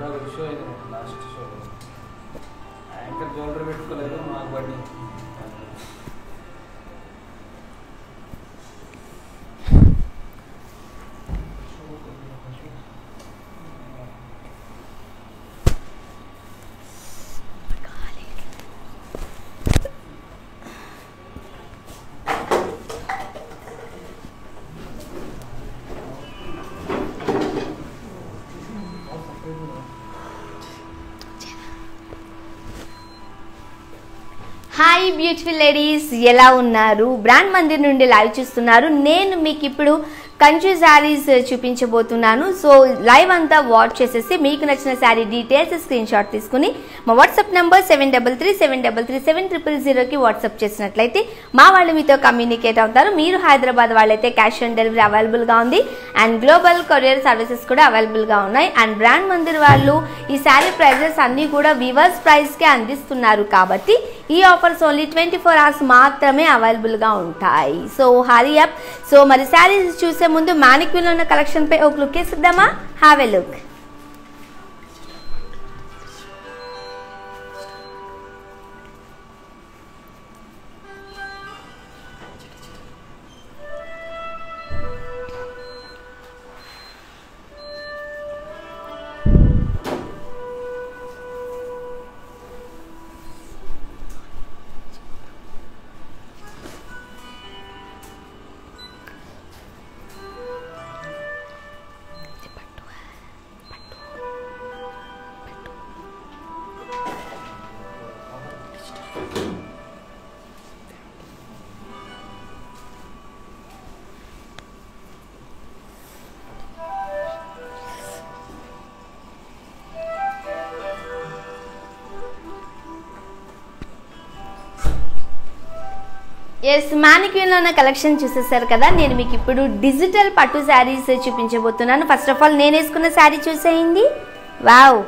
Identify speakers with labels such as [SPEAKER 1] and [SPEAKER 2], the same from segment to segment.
[SPEAKER 1] Show అయింది last show anchor jewellery పెట్టుకోలేదు మాకు బండి
[SPEAKER 2] హాయ్ బ్యూటిఫుల్ లేడీస్, ఎలా ఉన్నారు? బ్రాండ్ మందిర్ నుండి లైవ్ చూస్తున్నారు. నేను మీకు ఇప్పుడు కంచి శారీస్ చూపించబోతున్నాను. సో లైవ్ అంతా వాచ్ చేసేసి మీకు నచ్చిన శారీ డీటెయిల్స్ స్క్రీన్ షాట్ తీసుకుని మా వాట్సాప్ నెంబర్ 7337337000కి వాట్సాప్ చేసినట్లయితే మా వాళ్ళు మీతో కమ్యూనికేట్ అవుతారు. మీరు హైదరాబాద్ వాళ్ళైతే క్యాష్ ఆన్ డెలివరీ అవైలబుల్గా ఉంది అండ్ గ్లోబల్ కొరియర్ సర్వీసెస్ కూడా అవైలబుల్గా ఉన్నాయి. అండ్ బ్రాండ్ మందిర్ వాళ్ళు ఈ శారీ ప్రైజెస్ అన్నీ కూడా వివర్స్ ప్రైస్కే అందిస్తున్నారు కాబట్టి ఈ ఆఫర్స్ ఓన్లీ 24 hours మాత్రమే అవైలబుల్గా ఉంటాయి. So hurry up. సో మరి శారీస్ చూసే ముందు మానిక్యూల్ ఉన్న కలెక్షన్ పై ఒక లుక్ వేసిద్దామా? Have a look. ఎస్, మానిక్యూన్లో ఉన్న కలెక్షన్ చూసేసారు కదా. నేను మీకు ఇప్పుడు డిజిటల్ పట్టు శారీస్ చూపించబోతున్నాను. ఫస్ట్ ఆఫ్ ఆల్ నేను వేసుకున్న శారీ చూసేయండి. వావ్,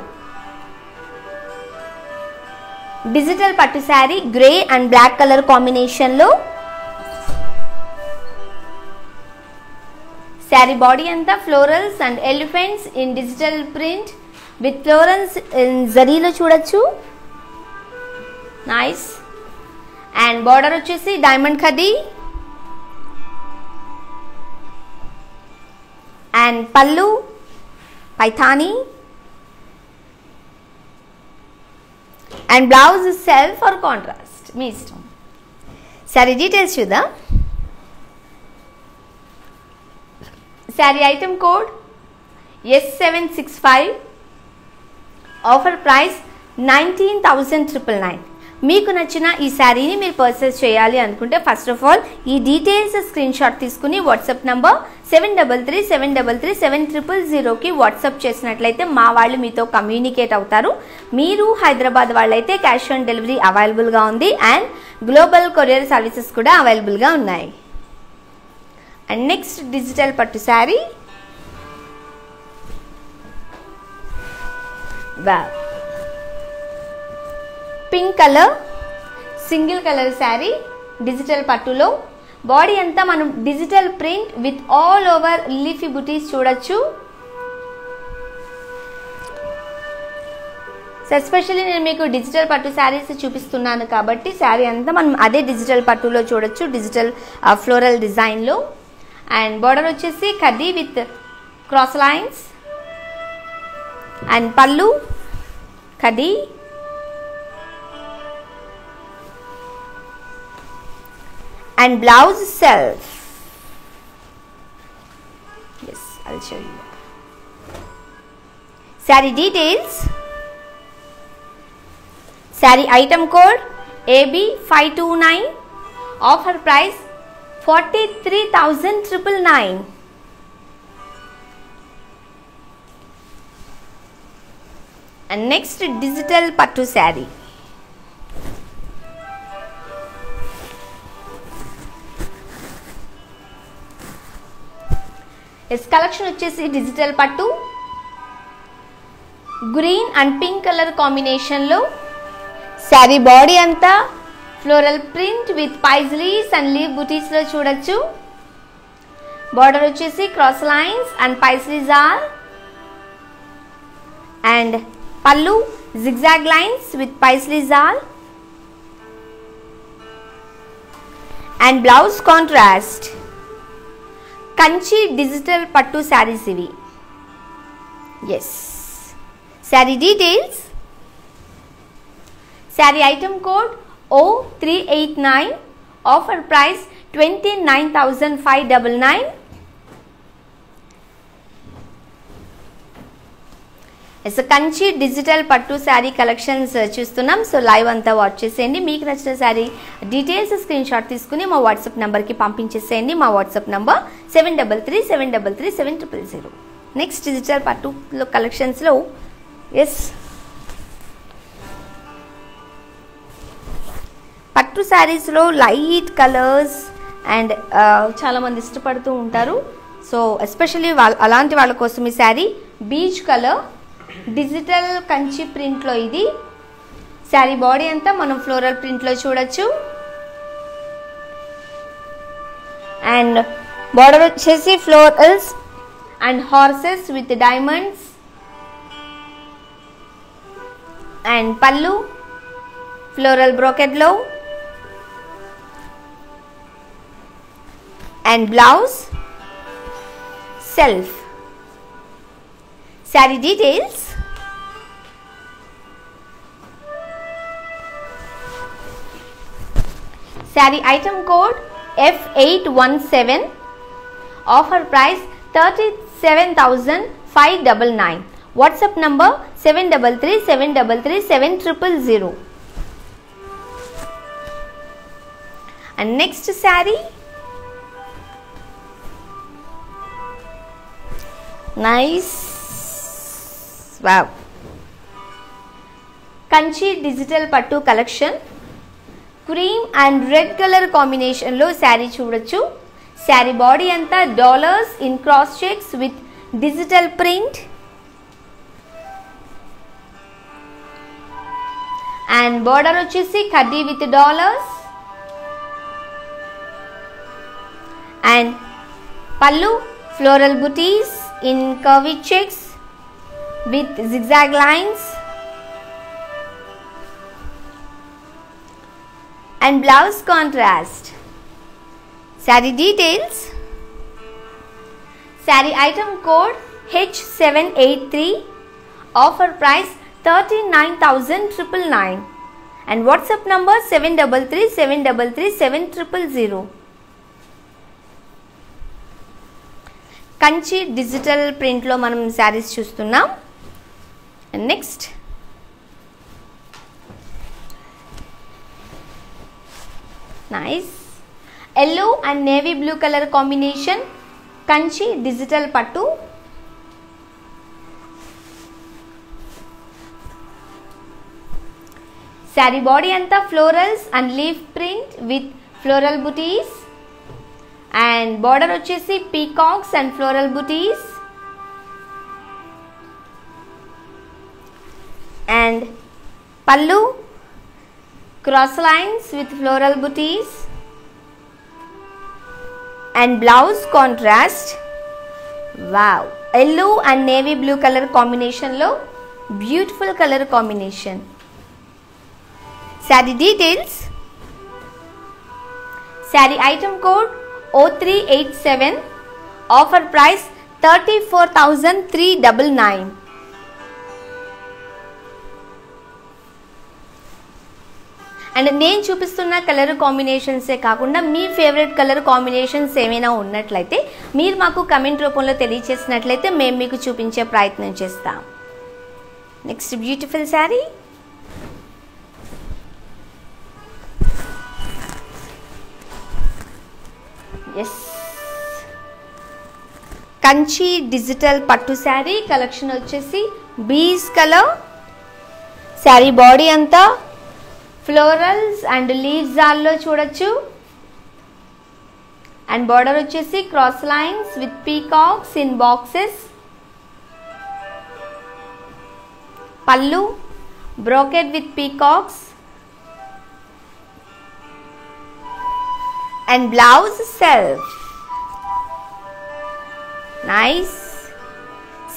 [SPEAKER 2] డిజిటల్ పట్టు sari grey and black colour కాంబినేషన్లో. శారీ బాడీ అంతా florals and elephants in digital print with florals in జరీలో చూడొచ్చు. నైస్. అండ్ బార్డర్ వచ్చేసి డైమండ్ ఖదీ and pallu Paithani and blouse self or contrast మీ ఇష్టం. శారీ డీటెయిల్స్ చూద్దాం. Sari item code S765. Offer price 19,999. మీకు నచ్చిన ఈ శారీని మీరు పర్చేస్ చేయాలి అనుకుంటే ఫస్ట్ ఆఫ్ ఆల్ ఈ డీటెయిల్స్ స్క్రీన్ షాట్ తీసుకుని వాట్సాప్ నంబర్ 7337337000కి వాట్సాప్ చేసినట్లయితే మా వాళ్ళు మీతో కమ్యూనికేట్ అవుతారు. మీరు హైదరాబాద్ వాళ్ళైతే క్యాష్ ఆన్ డెలివరీ అవైలబుల్గా ఉంది అండ్ గ్లోబల్ కొరియర్ సర్వీసెస్ కూడా అవైలబుల్గా ఉన్నాయి. అండ్ నెక్స్ట్ డిజిటల్ పట్టు sari. Wow, pink colour single colour sari digital పట్టులో. బాడీ అంతా మనం digital print with all over leafy బుటీస్ చూడొచ్చు. ఎస్పెషల్లీ నేను మీకు డిజిటల్ పట్టు శారీస్ చూపిస్తున్నాను కాబట్టి శారీ అంతా మనం అదే డిజిటల్ పట్టులో చూడొచ్చు, డిజిటల్ ఫ్లోరల్ డిజైన్లో. అండ్ బార్డర్ వచ్చేసి khadi with cross lines and పళ్ళు khadi and blouse self. Yes, I'll show you. Saree details. Saree item code AB529. Offer price 43,999. And next digital pattu saree. Yes, collection వచ్చేసి digital pattu green and pink colour కాంబినేషన్లో. Sari body అంతా floral print with paisleys and leaf బుటీస్లో చూడొచ్చు. Border వచ్చేసి cross lines and paisleys or and pallu zigzag lines with paisley zal and blouse contrast. Kanchi digital pattu sarees ivi. Yes. Saree details. Saree item code O389. Offer price 29,599. Yes Kanchi digital పట్టు sari collections చూస్తున్నాం. So live అంతా watch చేసేయండి. మీకు నచ్చిన sari details screenshot తీసుకుని మా WhatsApp నెంబర్కి పంపించేసేయండి. మా వాట్సాప్ నెంబర్ 7337337000. నెక్స్ట్ డిజిటల్ పట్టు కలెక్షన్స్లో ఎస్ పట్టు శారీస్లో లైట్ కలర్స్ అండ్ చాలామంది ఇష్టపడుతూ ఉంటారు. సో ఎస్పెషల్లీ అలాంటి వాళ్ళ కోసం ఈ sari peach colour digital Kanchi ప్రింట్లో. ఇది శారీ బాడీ అంతా మనం ఫ్లోరల్ ప్రింట్లో చూడొచ్చు. అండ్ బార్డర్ వచ్చేసి florals and horses with diamonds. And pallu floral బ్రోకెట్లో and blouse self. Saree details. Saree item code F817. Offer price 37,599. WhatsApp number 7337337000. And next saree, nice, wow, Kanchi digital pattu collection. Cream and red colour కాంబినేషన్లో శారీ చూడొచ్చు. Sari body అంతా dollars in cross checks with digital print and border వచ్చేసి కడ్డీ with dollars and pallu floral బుటీస్ in curvy checks with zigzag lines and blouse contrast. Saree details. Saree item code H783. Offer price 39,999 and WhatsApp number 7337337000. Kanchi digital ప్రింట్లో మనం శారీస్ చూస్తున్నాం. Next nice yellow and navy blue colour combination Kanchi digital పట్టు. Sari body అంతా florals and leaf print with floral బుటీస్ and border వచ్చేసి peacocks and floral booties and pallu cross lines with floral booties and blouse contrast. Wow, yellow and navy blue color combination lo beautiful color combination. Saree details. Saree item code O387. Offer price 34,399. And నేను చూపిస్తున్న colour కాంబినేషన్సే కాకుండా మీ favourite colour combinations ఏమైనా ఉన్నట్లయితే మీరు మాకు comment రూపంలో తెలియచేసినట్లయితే మేము మీకు చూపించే ప్రయత్నం చేస్తాం. Next beautiful sari. Yes Kanchi digital పట్టు శారీ కలెక్షన్ వచ్చేసి బీస్ కలర్. శారీ బాడీ అంతా ఫ్లోరల్స్ అండ్ లీవ్స్ ఆల్లో చూడొచ్చు అండ్ బార్డర్ వచ్చేసి cross lines with peacocks in boxes. Pallu brocade with peacocks and blouse self. Nice.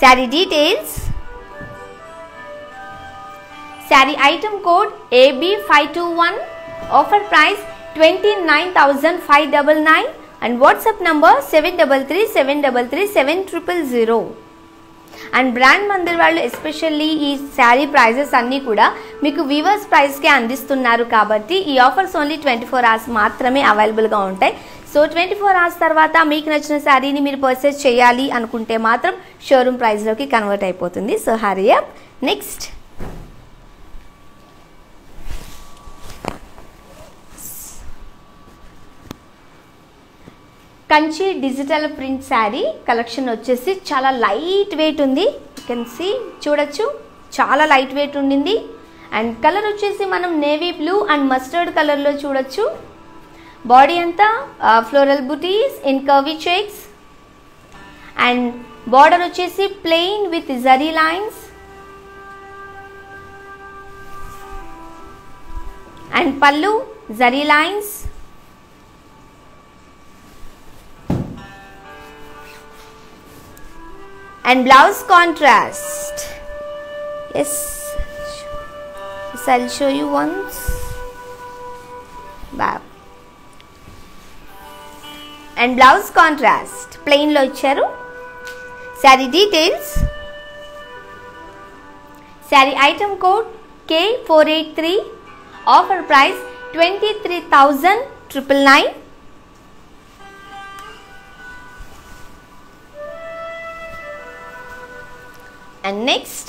[SPEAKER 2] Saree details. Sari item code AB521, offer price 29,599 and WhatsApp number 7337337000. And brand Mandir వాళ్ళు especially ఈ sari prices అన్నీ కూడా మీకు weavers ప్రైస్కే అందిస్తున్నారు కాబట్టి ఈ ఆఫర్స్ ఓన్లీ 24 hours మాత్రమే అవైలబుల్గా ఉంటాయి. సో 24 hours తర్వాత మీకు నచ్చిన శారీని మీరు పర్చేస్ చేయాలి అనుకుంటే మాత్రం షోరూమ్ ప్రైస్లోకి కన్వర్ట్ అయిపోతుంది. So hurry up. Next Kanchi digital print sari collection వచ్చేసి చాలా లైట్ వెయిట్ ఉంది. యూ కెన్ సీ, చూడొచ్చు, చాలా లైట్ వెయిట్ ఉండింది. అండ్ కలర్ వచ్చేసి మనం నేవీ బ్లూ అండ్ మస్టర్డ్ కలర్లో చూడొచ్చు. బాడీ అంతా floral buttis in curvy checks and border వచ్చేసి plain with zari lines and pallu zari lines and blouse contrast. Yes, I'll show you once. Wow. And blouse contrast plain lo icharu. Saree details, saree item code K483, offer price 23,999. And next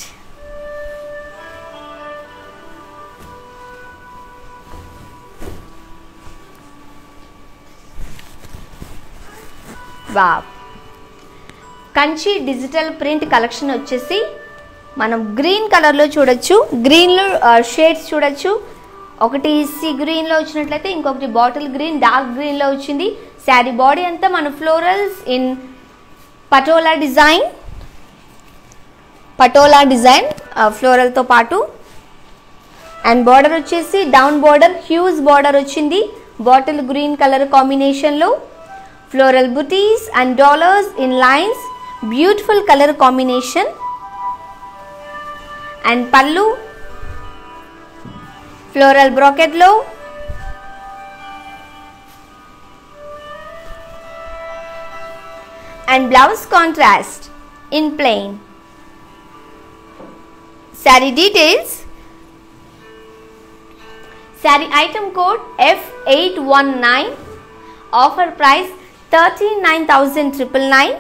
[SPEAKER 2] wow, Kanchi digital print collection వచ్చేసి మనం green కలర్లో చూడొచ్చు. గ్రీన్లో shades చూడొచ్చు. ఒకటి see గ్రీన్లో వచ్చినట్లయితే ఇంకొకటి బాటిల్ గ్రీన్, డార్క్ గ్రీన్లో వచ్చింది. శారీ బాడీ అంతా మన ఫ్లోరల్స్ ఇన్ పటోలా డిజైన్ ఫ్లోరల్తో పాటు. అండ్ బార్డర్ వచ్చేసి డౌన్ బార్డర్, హ్యూజ్ బార్డర్ వచ్చింది బాటిల్ గ్రీన్ కలర్ కాంబినేషన్లో. Floral buttis and dollars in lines, beautiful colour combination. And pallu floral బ్రాకెట్లో. And blouse contrast in plain. Saree details, saree item code F819, offer price 39,999.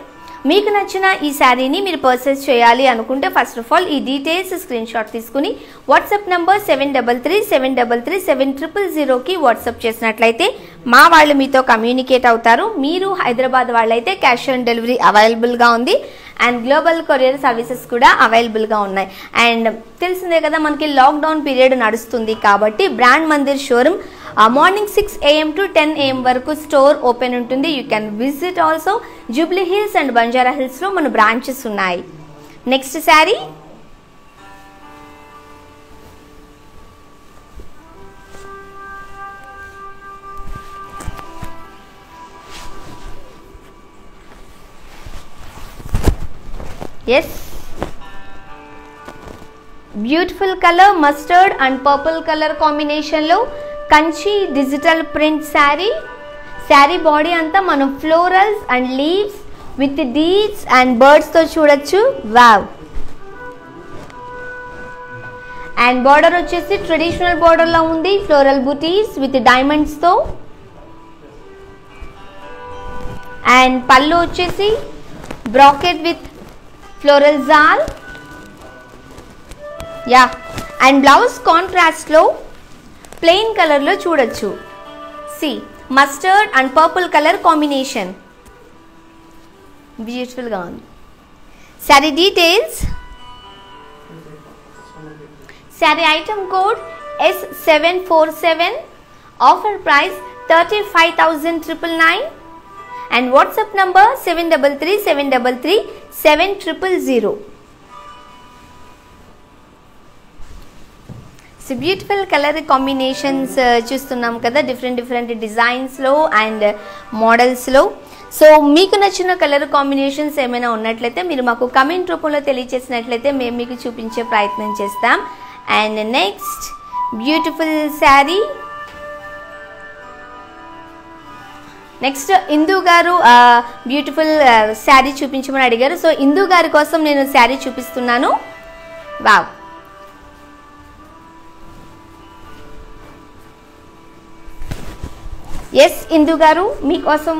[SPEAKER 2] మీకు నచ్చిన ఈ శారీని మీరు purchase చేయాలి అనుకుంటే ఫస్ట్ ఆఫ్ ఆల్ ఈ డీటెయిల్స్ స్క్రీన్ షాట్ తీసుకుని వాట్సాప్ నంబర్ 7337337000కి వాట్సాప్ చేసినట్లయితే మా వాళ్ళు మీతో కమ్యూనికేట్ అవుతారు. మీరు హైదరాబాద్ వాళ్ళైతే క్యాష్ ఆన్ డెలివరీ అవైలబుల్గా ఉంది అండ్ గ్లోబల్ కొరియర్ సర్వీసెస్ కూడా అవైలబుల్గా ఉన్నాయి. అండ్ తెలిసిందే కదా మనకి లాక్డౌన్ పీరియడ్ నడుస్తుంది కాబట్టి brand Mandir showroom morning 6 AM to 10 AM వరకు స్టోర్ ఓపెన్ ఉంటుంది. You can visit also. Jubilee Hills and Banjara హిల్స్లో మన బ్రాంచెస్ ఉన్నాయి. Next sari yes beautiful colour mustard and purple colour కాంబినేషన్లో Kanchi digital print sari body అంతా మనం florals and leaves with beads and బర్డ్స్తో చూడొచ్చు. వావ్. అండ్ బార్డర్ వచ్చేసి ట్రెడిషనల్ బార్డర్లో ఉంది, ఫ్లోరల్ బుటీస్ విత్ డైమండ్స్తో. అండ్ పళ్ళు వచ్చేసి బ్రాకెట్ విత్ ఫ్లోరల్ జాల్. యా. అండ్ బ్లౌజ్ కాంట్రాస్ట్లో ప్లెయిన్ కలర్లో చూడొచ్చు. సి mustard and purple colour combination బ్యూటిఫుల్గా ఉంది. Sari details, sari item code S747, offer price 35,999 and WhatsApp number 7337337000. So beautiful colour combinations చూస్తున్నాం కదా డిఫరెంట్ డిజైన్స్లో అండ్ మోడల్స్లో. సో మీకు నచ్చిన కలర్ కాంబినేషన్స్ ఏమైనా ఉన్నట్లయితే మీరు మాకు కమెంట్ రూపంలో తెలియజేసినట్లయితే మేము మీకు చూపించే ప్రయత్నం చేస్తాం. And next beautiful sari. Next Indu గారు బ్యూటిఫుల్ శారీ చూపించమని అడిగారు. సో ఇందు గారి కోసం నేను శారీ చూపిస్తున్నాను. వావ్, ఎస్ ఇందు గారు మీకోసం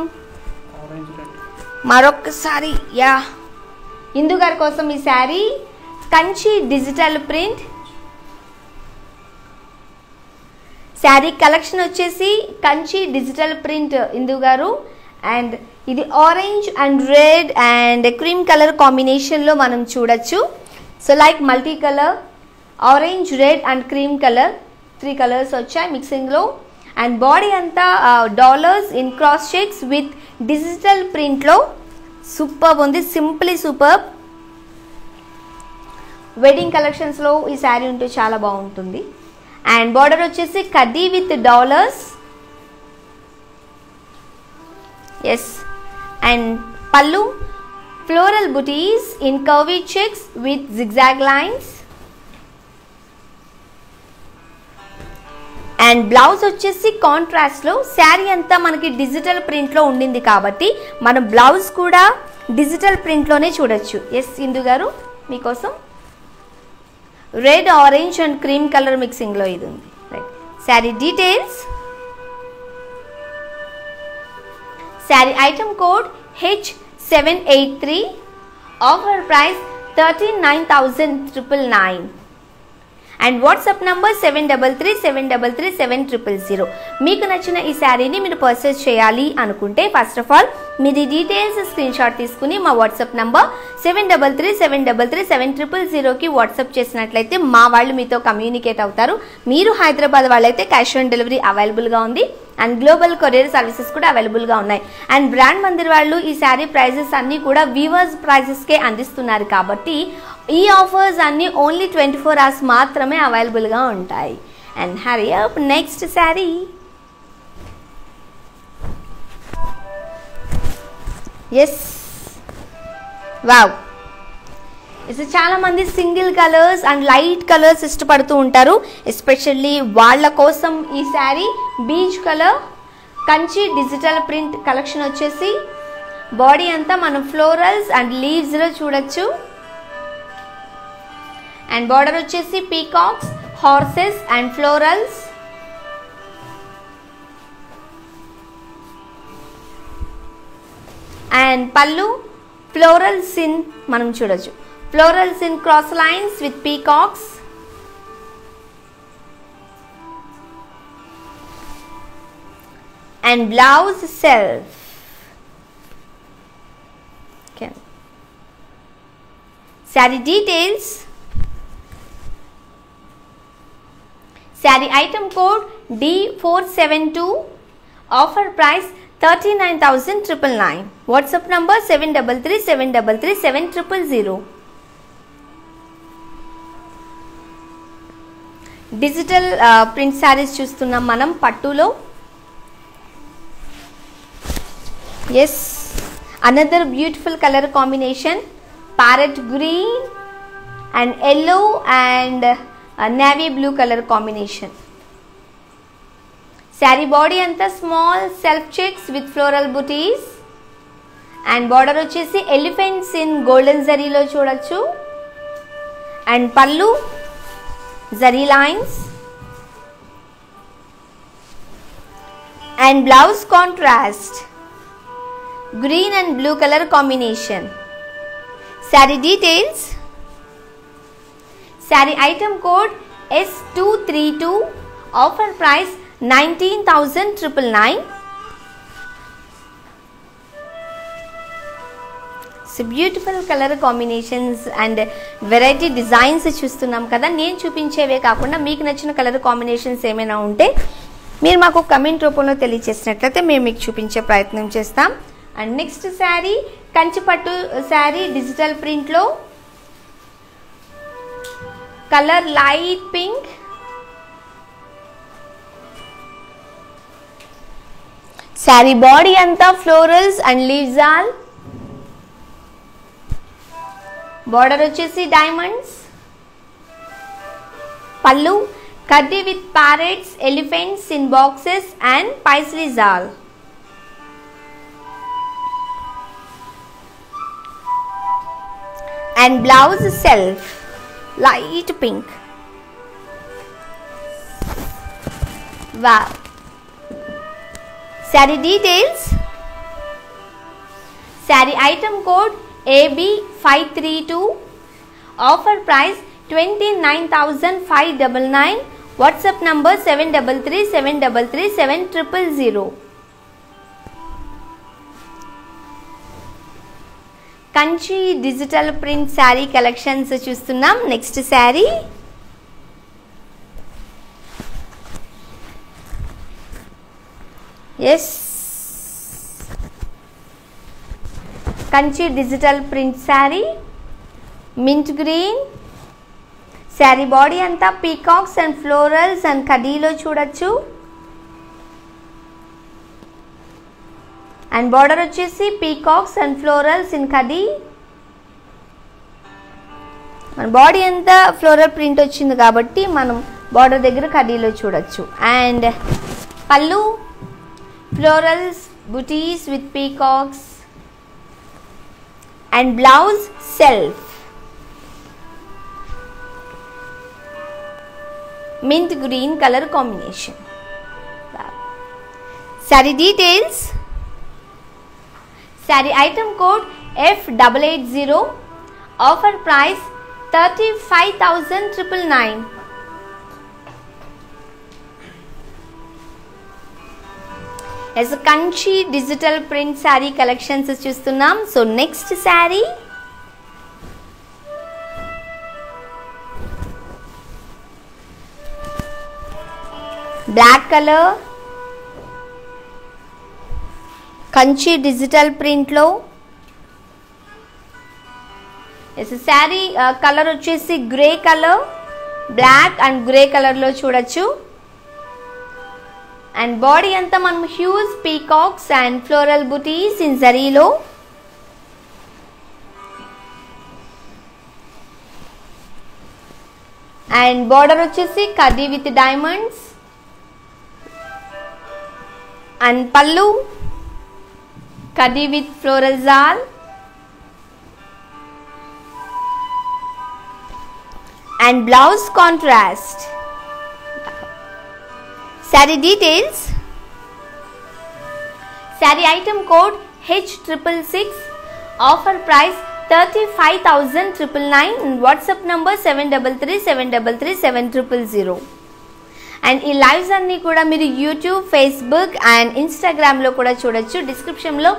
[SPEAKER 2] మరొకసారి యా ఇందు గారి కోసం ఈ sari Kanchi digital print sari collection వచ్చేసి కంచి డిజిటల్ ప్రింట్ ఇందు గారు. అండ్ ఇది orange and red and cream colour కాంబినేషన్లో మనం చూడొచ్చు. So like multi colour orange red and cream colour 3 colours వచ్చాయి మిక్సింగ్లో. అండ్ బాడీ అంతా dollars in cross checks with digital ప్రింట్లో సూపర్ ఉంది, సింప్లీ సూపర్. వెడ్డింగ్ కలెక్షన్స్లో ఈ శారీ ఉంటే చాలా బాగుంటుంది. అండ్ బార్డర్ వచ్చేసి కడ్డీ విత్ డాలర్స్. ఎస్, అండ్ పల్లు floral buttis in curvy checks with zigzag lines. And blouse వచ్చేసి కాంట్రాస్ట్లో. శారీ అంతా మనకి డిజిటల్ ప్రింట్లో ఉండింది కాబట్టి మనం బ్లౌజ్ కూడా డిజిటల్ ప్రింట్లోనే చూడొచ్చు. ఎస్ ఇందు గారు మీకోసం red orange and cream colour మిక్సింగ్లో ఇది ఉంది. Right, sari details. Sari item code H783. Offer price 39,999. And WhatsApp number 7337337000. మీకు నచ్చిన ఈ శారీని మీరు పర్చేస్ చేయాలి అనుకుంటే ఫస్ట్ ఆఫ్ ఆల్ మీది డీటెయిల్స్ స్క్రీన్ షాట్ తీసుకుని మా వాట్సాప్ నంబర్ 7337337000కి వాట్సాప్ చేసినట్లయితే మా వాళ్ళు మీతో కమ్యూనికేట్ అవుతారు. మీరు హైదరాబాద్ వాళ్ళైతే క్యాష్ ఆన్ డెలివరీ అవైలబుల్గా ఉంది అండ్ గ్లోబల్ కొరియర్ సర్వీసెస్ కూడా అవైలబుల్గా ఉన్నాయి. అండ్ బ్రాండ్ మందిర్ వాళ్ళు ఈ శారీ ప్రైజెస్ అన్నీ కూడా వీవర్స్ ప్రైజెస్కే అందిస్తున్నారు కాబట్టి ఈ ఆఫర్స్ అన్నీ ఓన్లీ 24 hours మాత్రమే అవైలబుల్గా ఉంటాయి. And hurry up, next sari. Yes, wow, చాలా మంది single colours and light colours ఇష్టపడుతూ ఉంటారు. ఎస్పెషల్లీ వాళ్ళ కోసం ఈ sari peach colour Kanchi digital print collection వచ్చేసి బాడీ అంతా మనం ఫ్లోరల్స్ అండ్ లీవ్స్లో చూడొచ్చు. అండ్ బార్డర్ వచ్చేసి peacocks, horses and florals. And పల్లు ఫ్లోరల్స్ ఇన్ మనం చూడొచ్చు, florals in cross lines with peacocks. And blouse self. Sari details. Sari item code D472. Offer price 39,999. WhatsApp number 7337337000. Digital print saris చూస్తున్నాం మనం పట్టులో. Yes, another beautiful colour combination parrot green and yellow and navy blue colour combination. Sari body అంతా small self checks with floral buttis. And border వచ్చేసి elephants in golden జరీలో చూడొచ్చు. And pallu zari lines. And blouse contrast green and blue colour combination. Sari details. Sari item code S232. Offer price 19,999. So beautiful colour combinations and variety designs చూస్తున్నాం కదా. నేను చూపించేవే కాకుండా మీకు నచ్చిన colour combinations ఏమైనా ఉంటే మీరు మాకు కమెంట్ రూపంలో తెలియజేసినట్లయితే మేము మీకు చూపించే ప్రయత్నం చేస్తాం. And next sari Kanchipattu sari digital ప్రింట్లో. Colour light pink. Sari body అంతా florals and leaves all. Border వచ్చేసి diamonds. Pallu, curdy with parrots, elephants in boxes and paisley zal. And blouse self, light pink. Wow. Saree details. Saree item code AB532. Offer price 29,599. WhatsApp number 733-733-7000. Kanchi digital print sari collections చూస్తున్నాం. Next sari Kanchi digital print sari mint green. Sari body అంతా peacocks and florals and కడీలో చూడొచ్చు. And border వచ్చేసి peacocks and florals in కడీ. మన body అంతా floral print వచ్చింది కాబట్టి మనం బార్డర్ దగ్గర కడీలో చూడొచ్చు. And pallu florals buttis with peacocks and blouse self mint green color combination. Saree details. Saree item code F880. Offer price 35,999. As a Kanchi digital print saree collections చూస్తున్నాం. So next saree black colour Kanchi digital ప్రింట్లో. Sari colour వచ్చేసి grey colour, black and grey కలర్లో చూడొచ్చు. And body అంతా మనం huge peacocks and floral buttis in జరీలో. And border వచ్చేసి కడ్డీ with diamonds. And pallu kadi with floral zal. And blouse contrast. Saree details. Saree item code H666. Offer price 35,999. And WhatsApp number 733-733-7000. And ఈ lives అన్నీ కూడా మీరు YouTube, Facebook and ఇన్స్టాగ్రామ్లో కూడా చూడొచ్చు. డిస్క్రిప్షన్లో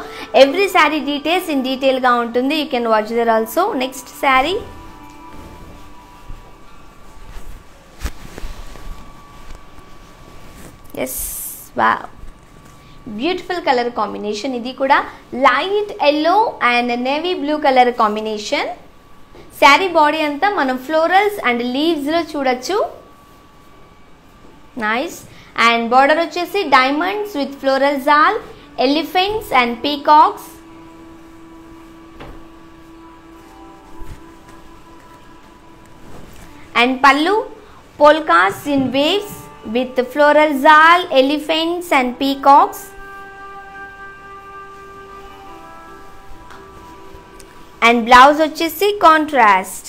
[SPEAKER 2] ఎవ్రీ శారీ డీటెయిల్స్ ఇన్ డీటెయిల్గా ఉంటుంది. You can watch there also. Next sari beautiful colour combination. ఇది కూడా light yellow and navy blue colour combination. Sari body అంతా మనం ఫ్లోరల్స్ అండ్ లీవ్స్లో చూడొచ్చు. నైస్. అండ్ బార్డర్ వచ్చేసి డైమండ్స్ విత్ ఫ్లోరల్ జాల్, elephants and peacocks. And pallu polkas in waves with floral zal, elephants and peacocks. And blouse వచ్చేసి contrast.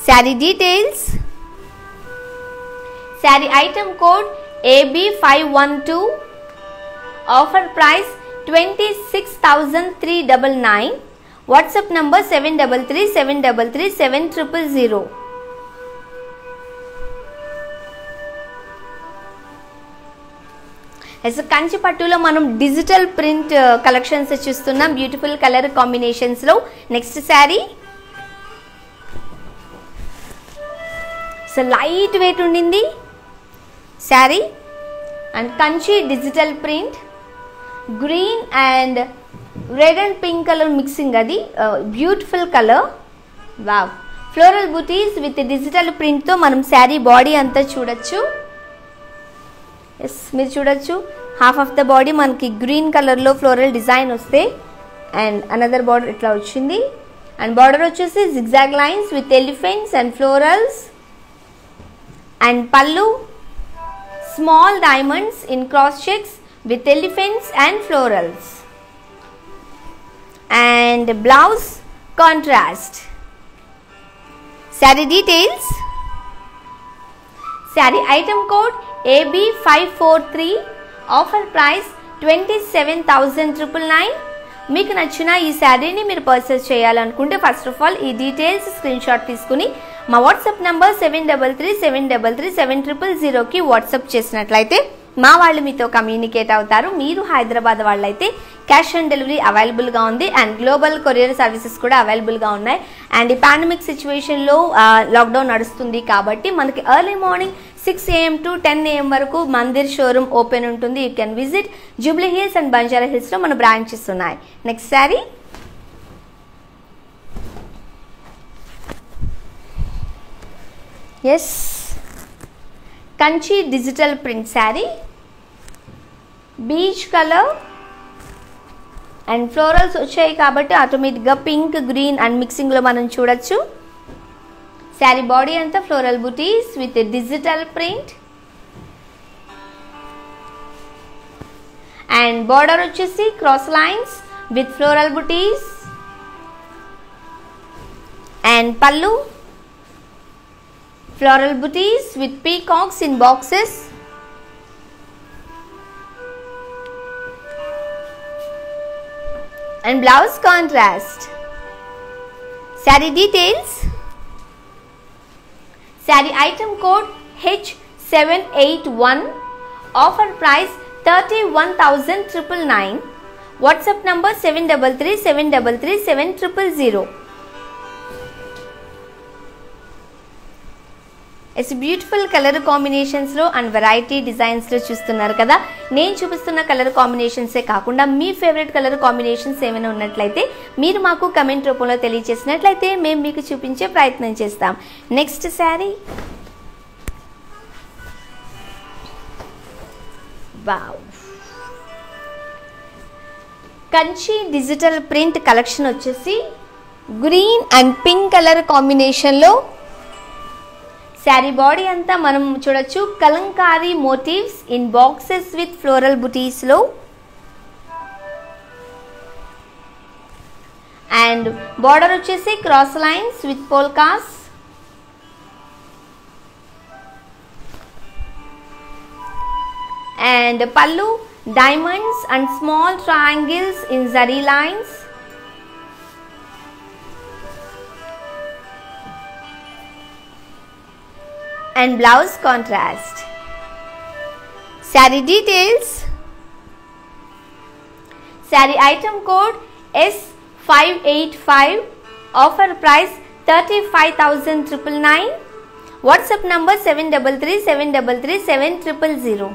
[SPEAKER 2] Saree details. Saree item code AB512. Offer price 26,399. WhatsApp number 733-733-7000. కంచి పట్టులో మనం digital print collections చూస్తున్నాం beautiful colour combinations లో. Next sari light weight ఉండింది sari and Kanchi digital print, green and red and pink colour mixing, అది beautiful colour. Wow. Floral buttis with digital ప్రింట్తో మనం sari body అంతా చూడొచ్చు. ఎస్, మీరు చూడొచ్చు హాఫ్ ఆఫ్ ద బాడీ మనకి గ్రీన్ కలర్లో ఫ్లోరల్ డిజైన్ వస్తే అండ్ అనదర్ బార్డర్ ఇట్లా వచ్చింది. అండ్ బార్డర్ వచ్చేసి zigzag lines with elephants and florals. And పల్లు small diamonds in cross checks with elephants and florals. And blouse contrast. Sari details. Sari item code AB543. Offer price 27,999. మీకు నచ్చిన ఈ శారీని మీరు పర్చేస్ చేయాలనుకుంటే ఫస్ట్ ఆఫ్ ఆల్ ఈ details screenshot తీసుకుని మా వాట్సాప్ నంబర్ 7337337000కి వాట్సాప్ చేసినట్లయితే మా వాళ్ళు మీతో కమ్యూనికేట్ అవుతారు. మీరు హైదరాబాద్ వాళ్ళైతే క్యాష్ ఆన్ డెలివరీ అవైలబుల్గా ఉంది అండ్ గ్లోబల్ కొరియర్ సర్వీసెస్ కూడా అవైలబుల్గా ఉన్నాయి. అండ్ ఈ పాండమిక్ సిచ్యువేషన్లో లాక్డౌన్ నడుస్తుంది కాబట్టి మనకి early morning 6 AM to 10 AM వరకు మందిర్ షోరూమ్ ఓపెన్ ఉంటుంది. You can visit. Jubilee Hills and Banjara హిల్స్లో మన బ్రాంచెస్ ఉన్నాయి. Next sari. Yes, Kanchi digital print sari, peach colour and florals వచ్చాయి కాబట్టి ఆటోమేటిక్గా పింక్, గ్రీన్ అండ్ మిక్సింగ్లో మనం చూడొచ్చు. శారీ బాడీ అంతా floral buttis with digital print and border వచ్చేసి cross lines with floral buttis. And పల్లు floral buttis with peacocks in boxes. And blouse contrast. Saree details. Saree item code H781. Offer price 31,999. WhatsApp number 7337337000. It's beautiful colour కాంబినేషన్స్లో and variety డిజైన్స్లో చూస్తున్నారు కదా. నేను చూపిస్తున్న colour కాంబినేషన్సే కాకుండా మీ favourite colour combinations ఏమైనా ఉన్నట్లయితే మీరు మాకు కమెంట్ రూపంలో తెలియజేసినట్లయితే మేము మీకు చూపించే ప్రయత్నం చేస్తాం. Next sari. Wow, Kanchi digital print collection వచ్చేసి గ్రీన్ అండ్ పింక్ కలర్ కాంబినేషన్లో. శారీ బాడీ అంతా మనం చూడొచ్చు kalamkari motifs in boxes with floral బుటీస్లో. అండ్ బార్డర్ వచ్చేసి cross lines with polkas. And pallu diamonds and small triangles in zari lines. And blouse contrast. Saree details. Saree item code S585. Offer price 35,999. WhatsApp number 7337337000.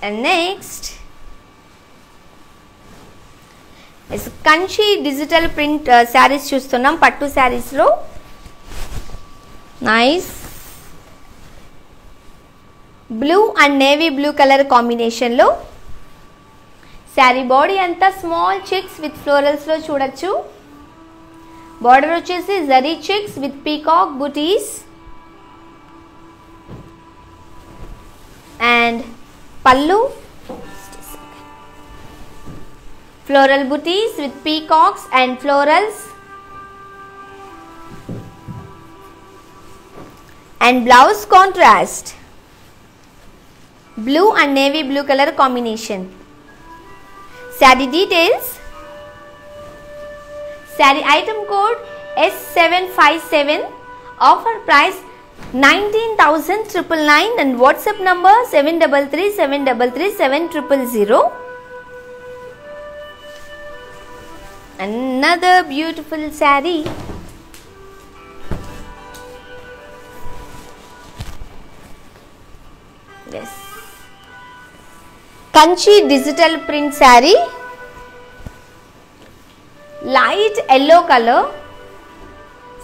[SPEAKER 2] And next is Kanchi digital print sarees చూస్తున్నాం. పట్టు sarees లో nice blue and navy blue colour కాంబినేషన్లో. Sari body అంతా small checks with ఫ్లోరల్స్లో చూడొచ్చు. Border వచ్చేసి zari checks with peacock buttis. And పల్లు floral buttis with peacocks and florals. And blouse contrast. Blue and navy blue color combination. Saree details. Saree item code S757. Offer price 19,999 and WhatsApp number 7337337000. Another beautiful saree. Yes. Kanchi digital print saree, light yellow color.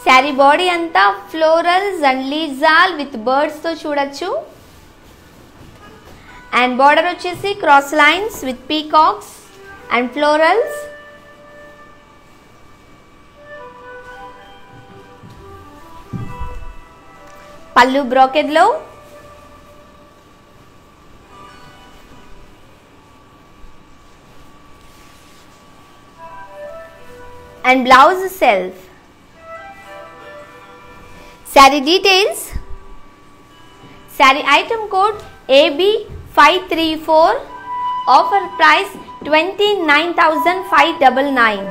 [SPEAKER 2] Saree body anta florals and leaves all with birds to చూడొచ్చు. And border వచ్చేసి cross lines with peacocks and florals. పళ్ళు బ్రోకెడ్లో, and blouse self. Saree details. Saree item code AB534. Offer price 29,599.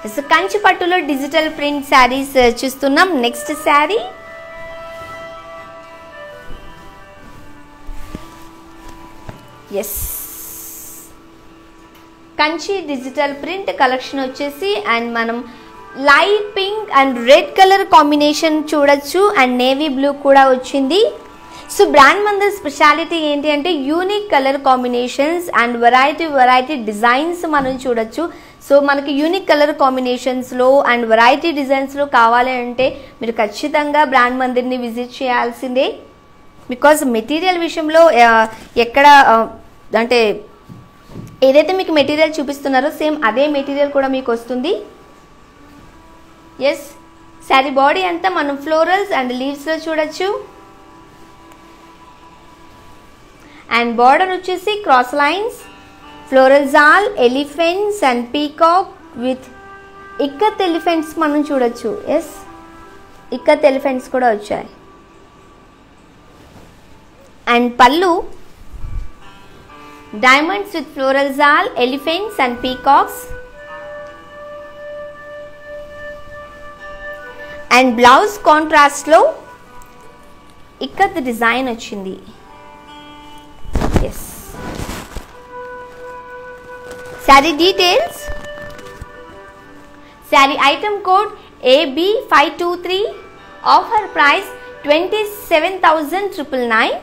[SPEAKER 2] This is Kanchi పట్టులో digital print saris చూస్తున్నాం. Next sari Kanchi digital print collection వచ్చేసి and మనం light pink and red colour combination చూడొచ్చు and navy blue కూడా వచ్చింది. So brand Mandir speciality ఏంటి అంటే unique colour combinations and variety designs మనం చూడొచ్చు. సో మనకి యూనిక్ కలర్ కాంబినేషన్స్లో అండ్ వెరైటీ డిజైన్స్లో కావాలి అంటే మీరు ఖచ్చితంగా బ్రాండ్ మందిర్ని విజిట్ చేయాల్సిందే. బికాజ్ మెటీరియల్ విషయంలో ఎక్కడ అంటే ఏదైతే మీకు మెటీరియల్ చూపిస్తున్నారో సేమ్ అదే మెటీరియల్ కూడా మీకు వస్తుంది. ఎస్, శారీ బాడీ అంతా మనం ఫ్లోరల్స్ అండ్ లీవ్స్లో చూడొచ్చు. అండ్ బార్డర్ వచ్చేసి క్రాస్ లైన్స్, ఫ్లోరల్ జాల్, elephants and peacock with ikat elephants మనం చూడొచ్చు. ఎస్, ఇక్కత్ ఎలిఫెంట్స్ కూడా వచ్చాయి. అండ్ పళ్ళు diamonds with floral zal, elephants and peacocks. And blouse contrast lo ikkat design ochindi. Yes. Saree details. Saree item code AB523. Offer price 27,999.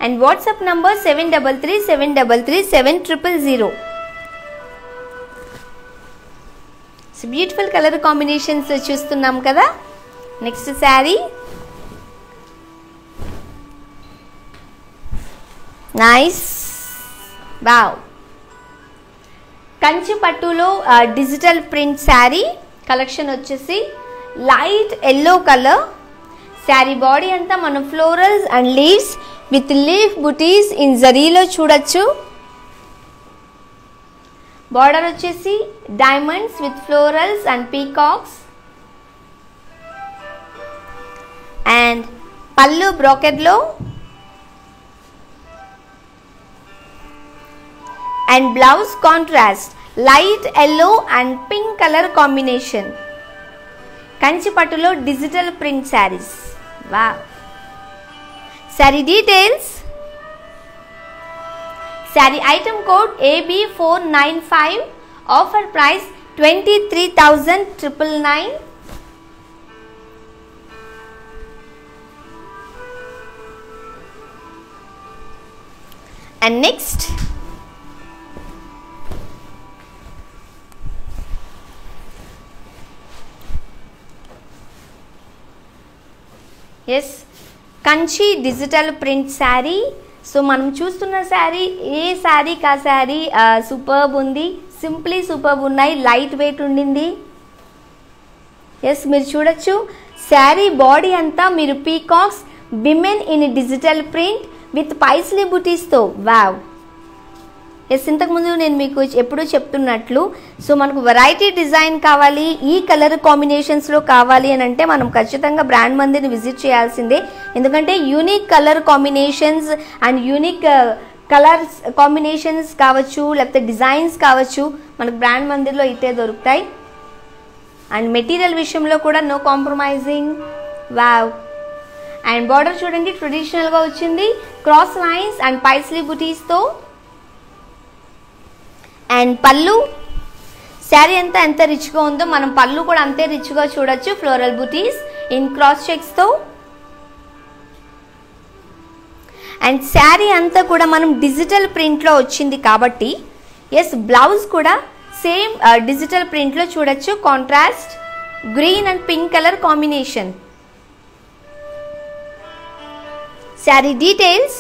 [SPEAKER 2] And WhatsApp number 7337337000. So beautiful color combinations చూస్తున్నాం కదా. Next sari nice wow Kanchi పట్టులో digital print sari collection వచ్చేసి light yellow colour. Sari body అంతా మనం florals and leaves with leaf buttis in జరీలో చూడొచ్చు. Border వచ్చేసి diamonds with florals and peacocks. And pallu బ్రోకెడ్లో and blouse contrast light yellow and pink colour combination. Kanchi పట్టులో digital print saris. Wow. Saree details. Saree item code AB495. Offer price 23,999. And next yes, Kanchi digital print sari. So మనం చూస్తున్న శారీ ఏ శారీ కా sari superb ఉంది. Simply superb ఉన్నాయి. Light weight ఉండింది. Yes, మీరు చూడొచ్చు శారీ బాడీ అంతా మీరు peacocks women in digital print with paisley బుటీస్తో. వావ్. ఎస్, ఇంతకుముందు నేను మీకు ఎప్పుడూ చెప్తున్నట్లు సో మనకు వెరైటీ డిజైన్ కావాలి, ఈ కలర్ కాంబినేషన్స్లో కావాలి అని అంటే మనం ఖచ్చితంగా బ్రాండ్ మందిర్ని విజిట్ చేయాల్సిందే. ఎందుకంటే unique colour combinations and unique colours combinations కావచ్చు లేకపోతే డిజైన్స్ కావచ్చు మనకు బ్రాండ్ మందిర్లో ఇట్టే దొరుకుతాయి. అండ్ మెటీరియల్ విషయంలో కూడా no compromising. Wow. And border చూడండి ట్రెడిషనల్గా వచ్చింది, క్రాస్ లైన్స్ అండ్ పైస్లీ బుటీస్తో. అండ్ పళ్ళు శారీ అంతా ఎంత రిచ్గా ఉందో మనం పళ్ళు కూడా అంతే రిచ్గా చూడొచ్చు. Floral buttis in cross చెక్స్తో. And sari అంతా కూడా మనం డిజిటల్ ప్రింట్లో వచ్చింది కాబట్టి ఎస్, బ్లౌజ్ కూడా సేమ్ డిజిటల్ ప్రింట్లో చూడొచ్చు. Contrast green and pink colour combination. Sari details.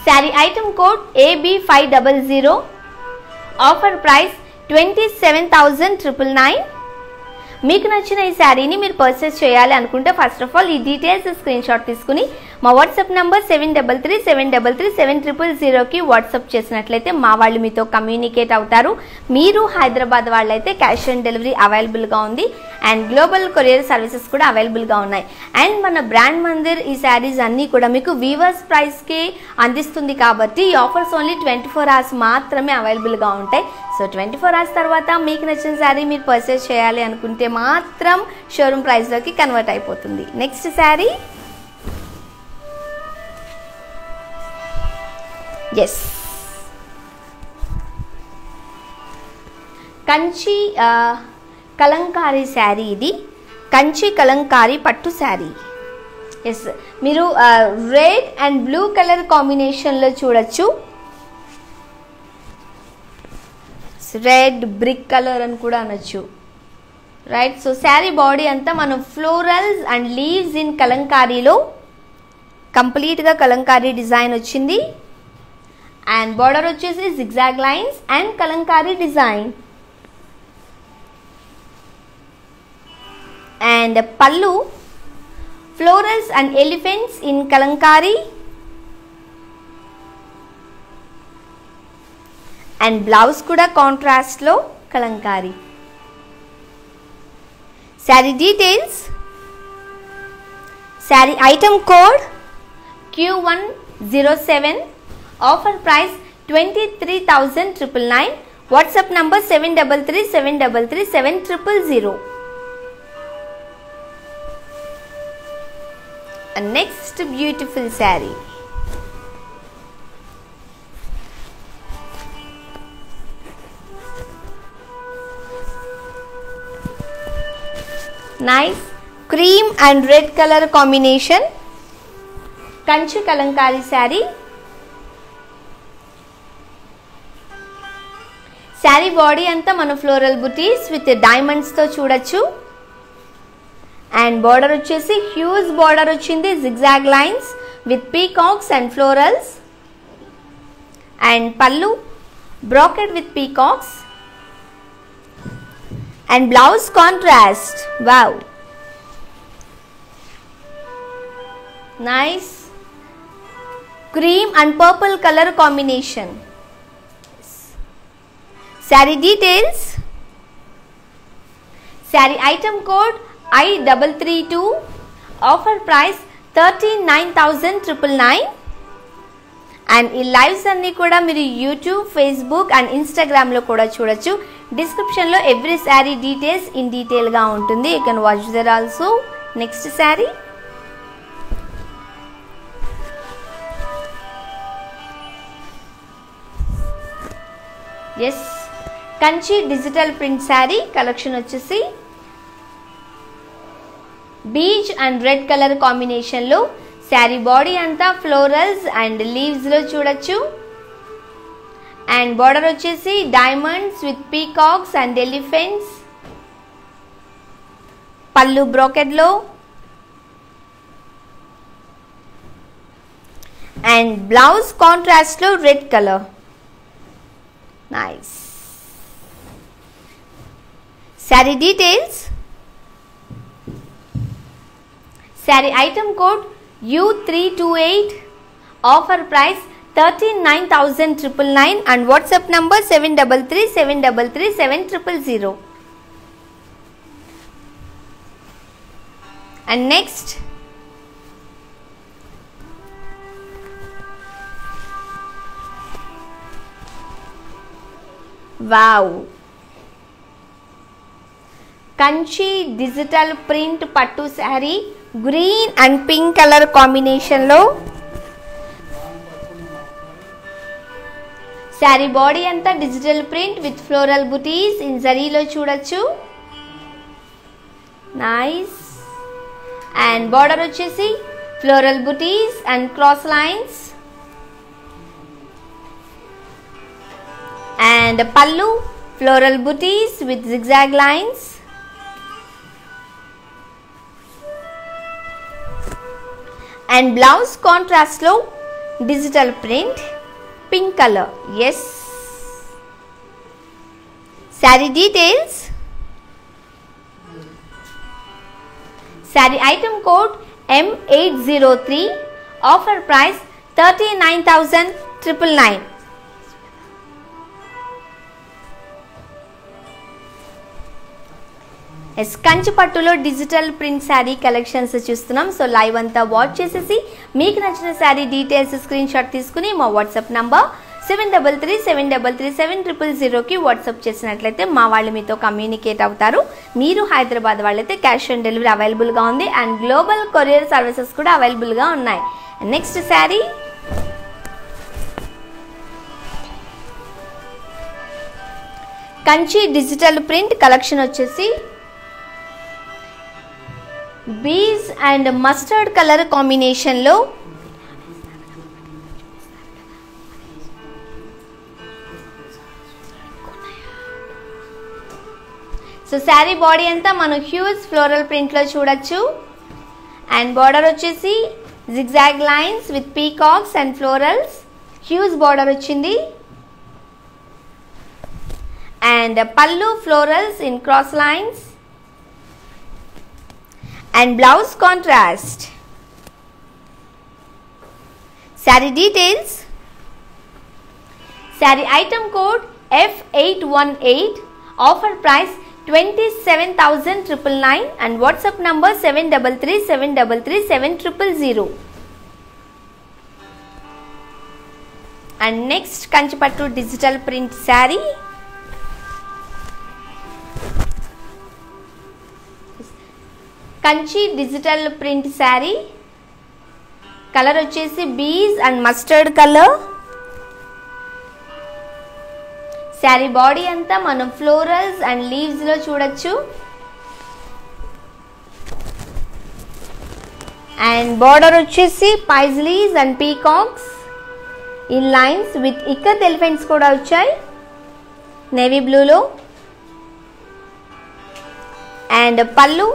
[SPEAKER 2] Sari item code AB500, offer price 27,999. మీకు నచ్చిన ఈ శారీని మీరు పర్చేస్ చేయాలి అనుకుంటే ఫస్ట్ ఆఫ్ ఆల్ ఈ డీటెయిల్స్ స్క్రీన్ షాట్ తీసుకుని మా వాట్సాప్ నంబర్ 7337337000కి వాట్సాప్ చేసినట్లయితే మా వాళ్ళు మీతో కమ్యూనికేట్ అవుతారు. మీరు హైదరాబాద్ వాళ్ళైతే క్యాష్ ఆన్ డెలివరీ అవైలబుల్గా ఉంది అండ్ గ్లోబల్ కొరియర్ సర్వీసెస్ కూడా అవైలబుల్గా ఉన్నాయి. అండ్ మన బ్రాండ్ మందిర్ ఈ శారీస్ అన్నీ కూడా మీకు వీవర్స్ ప్రైస్కి అందిస్తుంది కాబట్టి ఈ ఆఫర్స్ ఓన్లీ 24 hours మాత్రమే అవైలబుల్గా ఉంటాయి. సో 24 hours తర్వాత మీకు నచ్చిన శారీ మీరు పర్చేస్ చేయాలి అనుకుంటే మాత్రం షోరూమ్ ప్రైస్లోకి కన్వర్ట్ అయిపోతుంది. Next sari yes Kanchi Kalamkari sari. ఇది కంచి కలంకారీ పట్టు శారీ. ఎస్ మీరు రెడ్ అండ్ బ్లూ కలర్ కాంబినేషన్లో చూడొచ్చు. రెడ్ బ్రిక్ కలర్ అని కూడా అనొచ్చు, రైట్. సో శారీ బాడీ అంతా మనం ఫ్లోరల్స్ అండ్ లీవ్స్ ఇన్ కలంకారీలో కంప్లీట్గా కలంకారీ డిజైన్ వచ్చింది. అండ్ బార్డర్ వచ్చేసి zigzag lines and kalamkari design. And pallu florals and elephants in kalamkari. And blouse కూడా కాంట్రాస్ట్లో kalamkari. Sari details, sari item code Q107, offer price 23,999. WhatsApp number 7337337000. Next beautiful sari nice cream and red colour combination Kanchi Kalamkari sari. Sari body అంతా మన floral buttis with డైమండ్స్తో చూడొచ్చు. And border వచ్చేసి huge border వచ్చింది, zigzag lines with peacocks and florals. And pallu brocade with peacocks and blouse contrast. Wow, nice cream and purple color combination. Saree details, saree item code I332, offer price 39,999. And ఈ lives అన్నీ కూడా మీరు YouTube, Facebook and ఇన్స్టాగ్రామ్లో కూడా చూడొచ్చు. డిస్క్రిప్షన్లో every sari details in డీటెయిల్గా ఉంటుంది. You can watch there also. Next sari yes Kanchi digital print sari collection వచ్చేసి బీచ్ అండ్ రెడ్ కలర్ కాంబినేషన్లో. శారీ బాడీ అంతా ఫ్లోరల్స్ అండ్ లీవ్స్లో చూడొచ్చు. అండ్ బార్డర్ వచ్చేసి diamonds with peacocks and elephants. పళ్ళు బ్రోకెడ్లో అండ్ బ్లౌజ్ కాంట్రాస్ట్లో red colour. Nice. Sari details, sari item code U328, offer price 39,999 and WhatsApp number 7337337000. And next wow, Kanchi digital print పట్టు sari green and pink colour కాంబినేషన్లో. Sari body అంతా digital print with floral buttis in జరీలో చూడొచ్చు. Nice. And border వచ్చేసి floral buttis and cross lines. And pallu floral buttis with zigzag lines. And blouse కాంట్రాస్ట్లో digital print, pink colour. Yes. Sari details. Sari item code M803. Offer price 39,999. Yes, Kanchi పట్టులో digital print sari collections చూస్తున్నాం. So live అంతా watch చేసేసి మీకు నచ్చిన sari details screenshot తీసుకుని మా WhatsApp number 7337337000కి వాట్సాప్ చేసినట్లయితే మా వాళ్ళు మీతో కమ్యూనికేట్ అవుతారు. మీరు హైదరాబాద్ వాళ్ళైతే క్యాష్ ఆన్ డెలివరీ అవైలబుల్గా ఉంది అండ్ గ్లోబల్ కొరియర్ సర్వీసెస్ కూడా అవైలబుల్గా ఉన్నాయి. Next sari Kanchi digital print collection వచ్చేసి బీజ్ అండ్ మస్టర్డ్ కలర్ కాంబినేషన్లో సో శారీ బాడీ అంతా మనం హ్యూజ్ ఫ్లోరల్ ప్రింట్లో చూడొచ్చు అండ్ బార్డర్ వచ్చేసి zigzag lines with peacocks and florals, huge border వచ్చింది అండ్ పల్లు florals in cross lines and blouse contrast. Saree details. Saree item code F818. Offer price 27,999 and WhatsApp number 7337337000. And next Kanchipattu digital print saree. Kanchi digital print sari colour వచ్చేసి beige and mustard colour. Sari body అంతా మనం florals and leaves లో చూడొచ్చు and border వచ్చేసి paisleys and peacocks in lines with ikat elephants కూడా వచ్చాయి navy బ్లూలో and pallu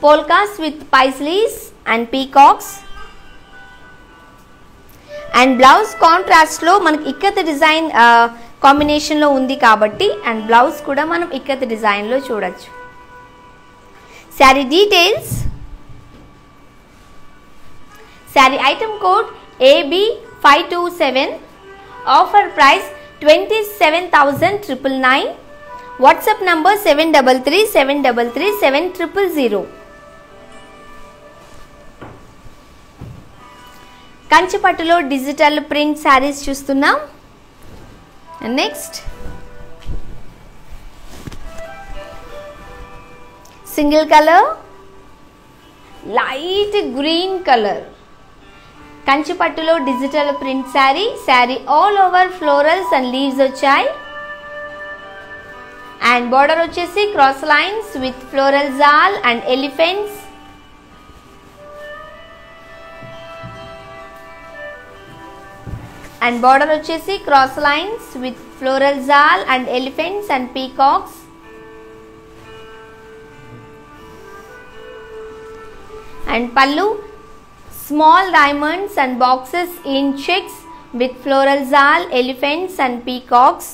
[SPEAKER 2] polkas with paisleys and peacocks and blouse contrast లో మనకి ఇక్కత్ డిజైన్ కాంబినేషన్ లో ఉంది కాబట్టి అండ్ బ్లౌజ్ కూడా మనం ఇక్కత్ డిజైన్ లో చూడొచ్చు. Sari details. Sari item code AB527. Offer price 27,999. WhatsApp number 7337337000. కంచిపట్టులో డిజిటల్ ప్రింట్ శారీస్ చూస్తున్నాం. Next single colour light green colour కంచిపట్టులో digital print sari. Sari all over florals and leaves వచ్చాయి అండ్ బార్డర్ వచ్చేసి cross lines with floral jaal and elephants and border వచ్చేసి cross lines with floral zal and elephants and peacocks and pallu small diamonds and boxes in checks with floral zal, elephants and peacocks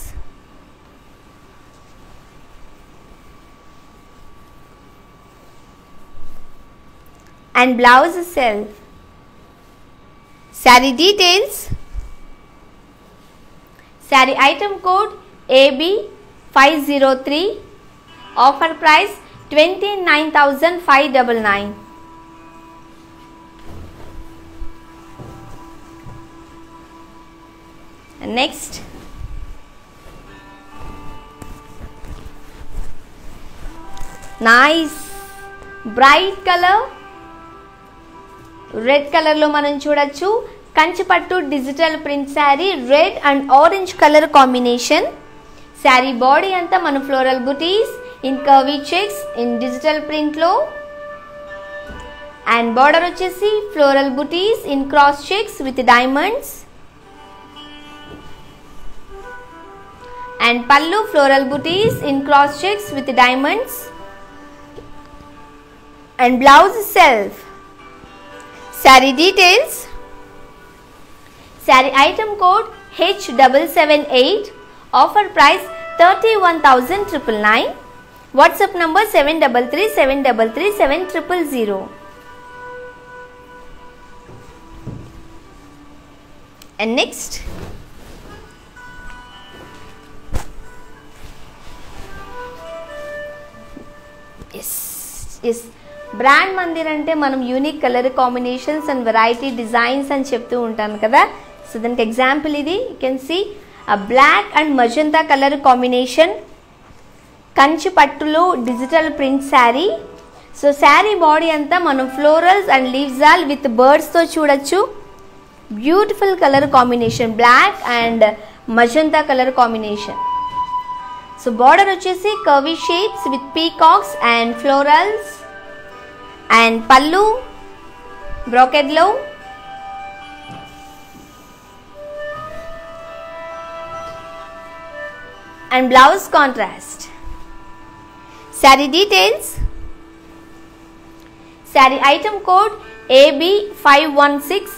[SPEAKER 2] and blouse self. Saree details. Saree item code AB503. Offer price 29,599. Next nice bright color red colour లో మనం చూడొచ్చు Kanchipattu digital print sari red and orange colour combination. Sari body అంతా మన floral buttis in curvy checks in digital print లో and border వచ్చేసి floral buttis in cross checks with diamonds and pallu floral booties in cross checks with diamonds and blouse self. Saree details. Sari item code H778, offer price 31,999. WhatsApp number 7337337000. And next, yes, brand Mandir అంటే మనం unique colour combinations and variety designs అని చెప్తూ ఉంటాను కదా. So దానికి example ఇది. You can see a black and magenta colour combination, Kanchi పట్టులో digital print sari. So sari body అంతా మనం florals and leaves all with బర్డ్స్తో చూడొచ్చు. Beautiful colour combination, black and magenta colour combination. So border వచ్చేసి curvy shapes with peacocks and florals. And pallu బ్రోకెడ్లో, and blouse contrast. Sari details. Sari item code AB516,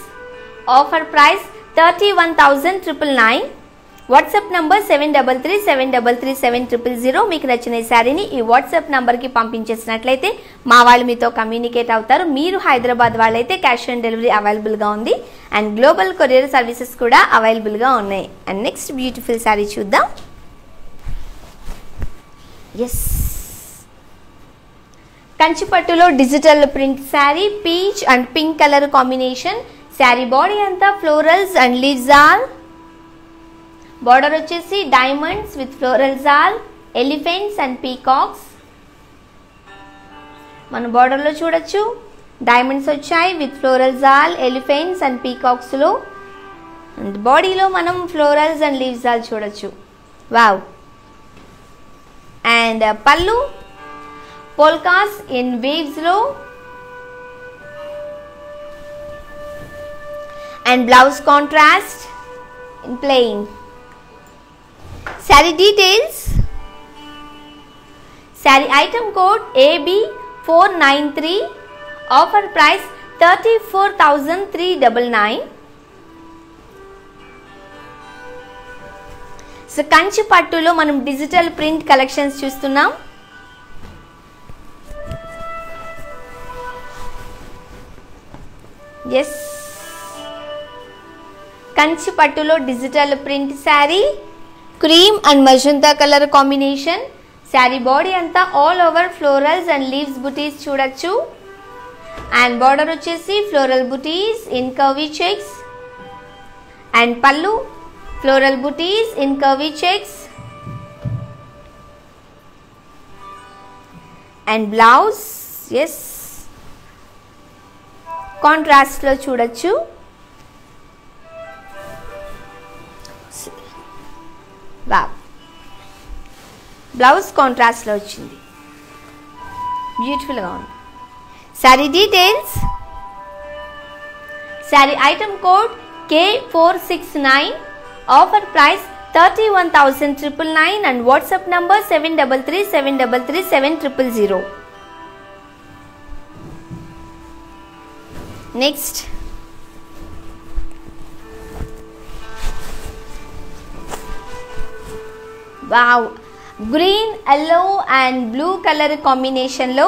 [SPEAKER 2] offer price 31,999. WhatsApp number 7337337000. మీకు నచ్చిన ఈ శారీని ఈ WhatsApp నంబర్కి పంపించేసినట్లయితే మా వాళ్ళు మీతో కమ్యూనికేట్ అవుతారు. మీరు హైదరాబాద్ వాళ్ళైతే క్యాష్ ఆన్ డెలివరీ అవైలబుల్గా ఉంది అండ్ గ్లోబల్ కొరియర్ సర్వీసెస్ కూడా అవైలబుల్గా ఉన్నాయి. అండ్ నెక్స్ట్ బ్యూటిఫుల్ శారీ చూద్దాం. ఎస్, కంచిపట్టులో digital print sari, peach and pink colour combination. Sari body అంతా florals and leaves all. Border వచ్చేసి diamonds with florals all, elephants and peacocks. మన బార్డర్లో చూడొచ్చు డైమండ్స్ వచ్చాయి with florals all, elephants and పీకాక్స్లో. అండ్ బాడీలో మనం ఫ్లోరల్స్ అండ్ లీవ్స్ ఆల్ చూడొచ్చు. Wow. And pallu polkas in వీవ్స్లో. And blouse contrast in plain. Saree details. Saree item code AB493, offer price 34,399. So Kanchi పట్టులో మనం డిజిటల్ ప్రింట్ కలెక్షన్స్ చూస్తున్నాం. Yes, Kanchi పట్టులో digital print sari, cream and magenta colour combination. Sari body అంతా all over florals and leaves buttis చూడొచ్చు. And border వచ్చేసి floral buttis in curvy checks. And pallu floral buttis in curvy checks. And blouse yes కాంట్రాస్ట్లో చూడొచ్చు. Wow, blouse కాంట్రాస్ట్లో వచ్చింది, బ్యూటిఫుల్గా ఉంది. Sari details. Sari item code K469, offer price 31,999 and WhatsApp number 7337337000. Next, wow, green yellow and blue colour కాంబినేషన్లో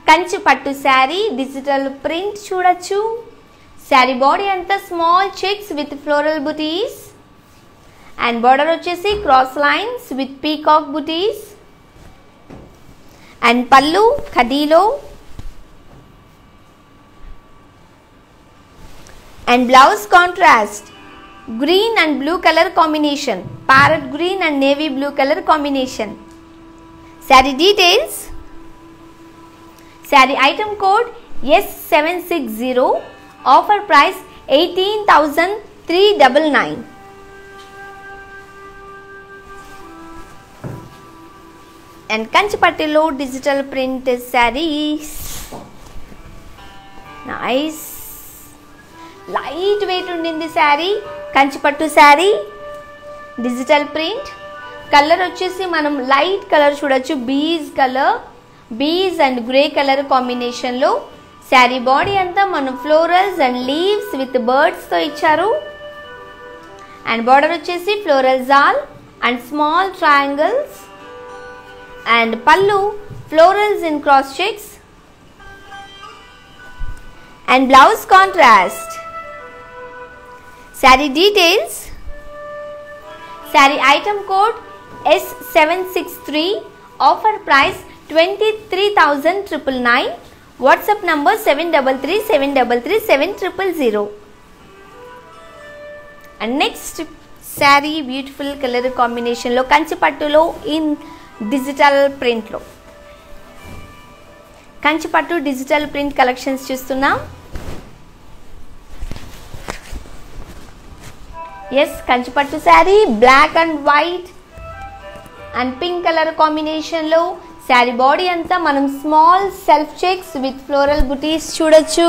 [SPEAKER 2] కంచి పట్టు sari, digital print చూడొచ్చు. Sari body అంతా small checks with floral buttis. And border వచ్చేసి cross lines with peacock buttis. And pallu ఖదీలో. And blouse contrast green and blue colour combination, parrot green and navy blue colour combination. Sari details. Sari item code S760, offer price 18,399. And కంచిపట్టిలో digital print saris, nice light weight ఉండింది sari. Kanchipattu sari, digital print. Colour వచ్చేసి మనం light colour చూడొచ్చు, beige colour, beige and grey colour కాంబినేషన్లో. Sari body అంతా మనం florals and leaves with బర్డ్స్తో ఇచ్చారు. అండ్ బార్డర్ వచ్చేసి floral jaal and small triangles and pallu florals in cross checks and blouse contrast. Sari details. Sari item code S763, offer price 23,999. WhatsApp number 7337337000. And next sari beautiful colour కాంబినేషన్లో కంచిపట్టులో in digital ప్రింట్లో, Kanchipattu digital print collections చూస్తున్నాం. Yes, Kanchipattu sari black and white and pink colour కాంబినేషన్లో. Sari body అంతా మనం small self checks with floral buttis చూడొచ్చు.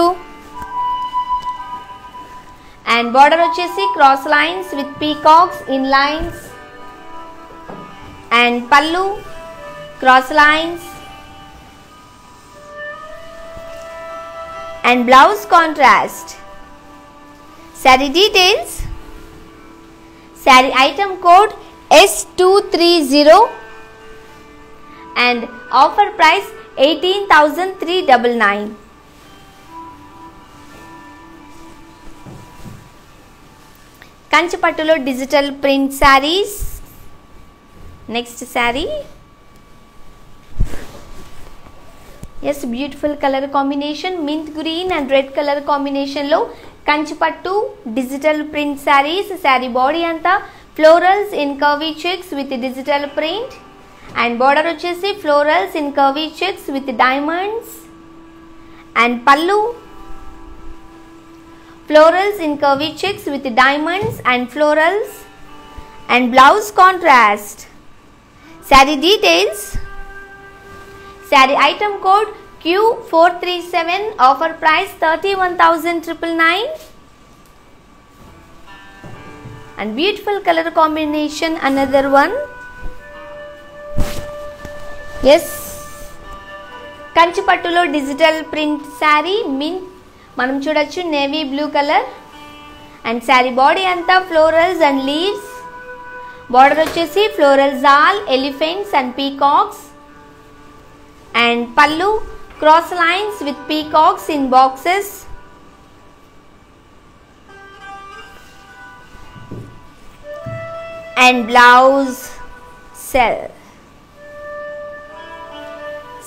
[SPEAKER 2] And border వచ్చేసి cross lines with peacocks in lines and pallu cross lines and blouse contrast. Sari details. Sari item code S230 and offer price 18,399. కంచిపట్టులో digital print saris. Next sari. Yes, beautiful colour combination mint green and red colour కాంబినేషన్లో Kanchipattu digital print saris. Sari body అంతా florals in curvy checks with digital print and border వచ్చేసి florals in curvy checks with diamonds and pallu florals in curvy checks with diamonds and florals and blouse contrast. Saree details. Saree item code Q437, offer price 31,999. And beautiful color combination, another one. Yes, కంచిపట్టులో digital print saree mint మనం చూడొచ్చు navy blue colour and saree body అంతా florals and leaves. Border వచ్చేసి floral జాల్ elephants and peacocks and pallu cross lines with peacocks in boxes and blouse self.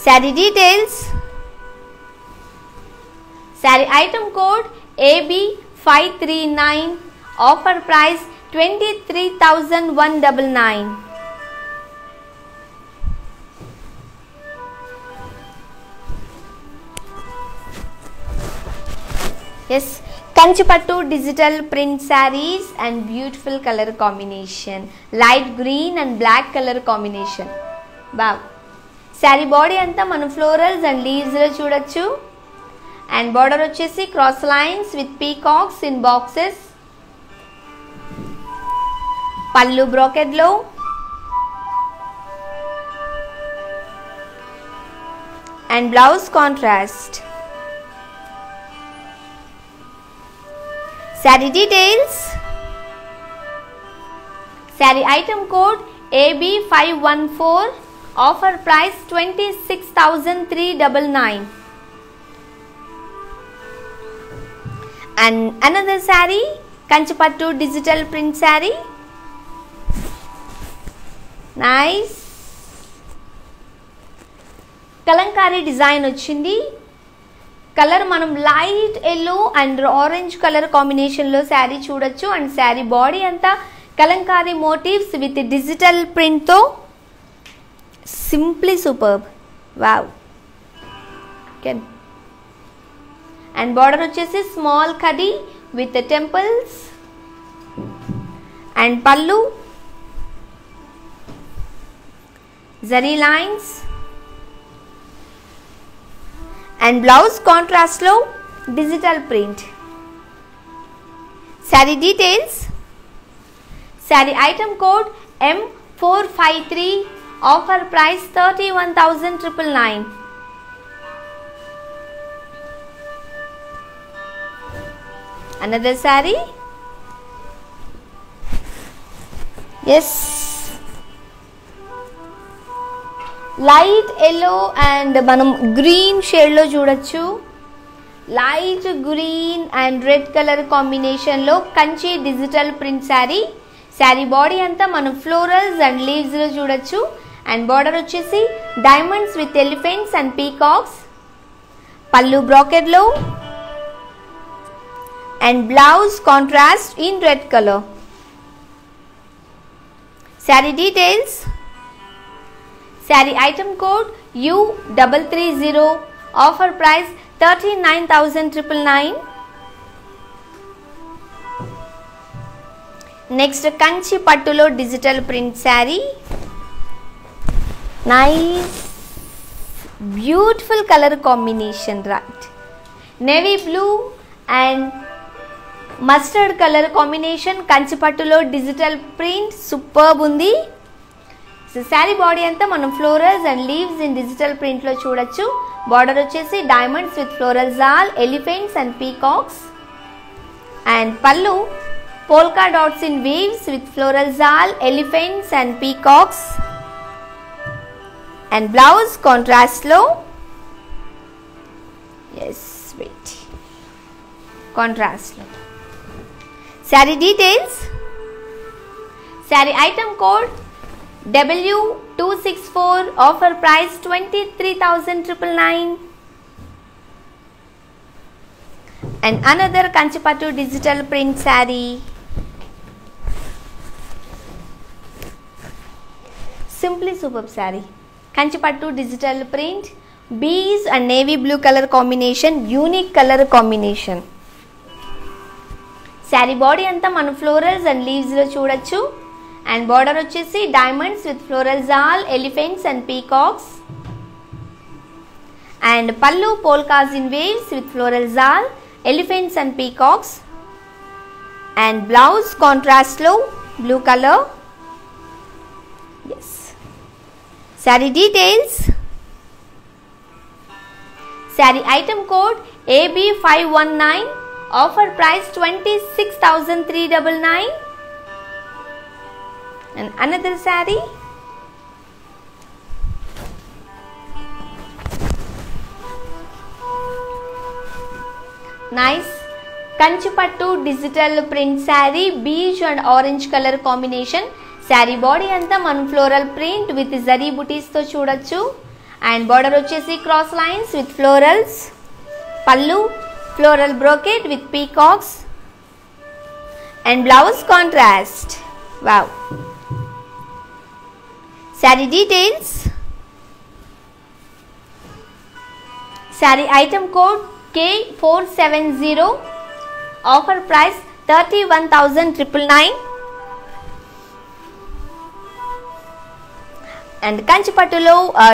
[SPEAKER 2] Saree details. Saree item code AB539, offer price 23,199. Yes, Kanchipattu digital print sarees and beautiful color combination, light green and black color combination. బావ్. Sari body అంతా మనం florals and leaves లో చూడొచ్చు and border వచ్చేసి cross lines with peacocks in boxes. Pallu brocade లో and blouse contrast. Sari details. Sari item code AB514, offer price 26,399. And another saree, Kanchipattu digital print saree. Nice Kalamkari design వచ్చింది. Colour మనం light yellow and orange colour కాంబినేషన్లో శారీ చూడొచ్చు and saree body అంతా Kalamkari motifs with digital ప్రింట్తో simply superb. Wow. Can and border వచ్చేసి small కడీ with temples and pallu zari lines and blouse contrast లో digital print. Saree details. Sari item code M453, offer price 31,999. Another saree. Yes light yellow and మనం green షేడ్లో చూడొచ్చు. Light green and red colour కాంబినేషన్లో Kanchi digital print sari. Sari body అంతా మనం florals and లీవ్స్లో చూడొచ్చు. And border వచ్చేసి diamonds with elephants and peacocks. Pallu బ్రాకెట్లో and blouse contrast in red colour. Saree details. Sari item code U330. Offer price 39,999. Next Kanchi పట్టులో digital print saree. Nice beautiful colour combination, right. Navy blue and mustard colour combination. Kanchi పట్టులో digital print superb ఉంది. So sari body అంతా మనం florals and leaves in digital ప్రింట్లో చూడొచ్చు. Border వచ్చేసి diamonds with floral జాల్, elephants and peacocks. And pallu polka dots in waves with floral zal, elephants and peacocks. And blouse contrast low. Yes, wait. Contrast low. Saree details. Saree item code W264. Offer price 23,999. And another Kanchipattu digital print saree. Simply superb saree. Kanchipattu digital print, bees and navy blue color combination, unique color combination. Saree body anta manu florals and leaves lo చూడొచ్చు. And border వచ్చేసి diamonds with floral zal, elephants and peacocks. And pallu polkas in waves with floral zal, elephants and peacocks. And blouse contrast lo blue color. Yes. Saree details. Saree item code AB519. Offer price 26,399. And another saree. Nice Kanchipattu digital print saree, beige and orange color combination. Saree body అంతా మనం floral print with zari బుటీస్తో చూడొచ్చు. And border వచ్చేసి cross lines with florals. Pallu floral brocade with peacocks. And blouse contrast. Wow. Saree details. Sari item code K470. Offer price 31,999. And కంచిపట్టులో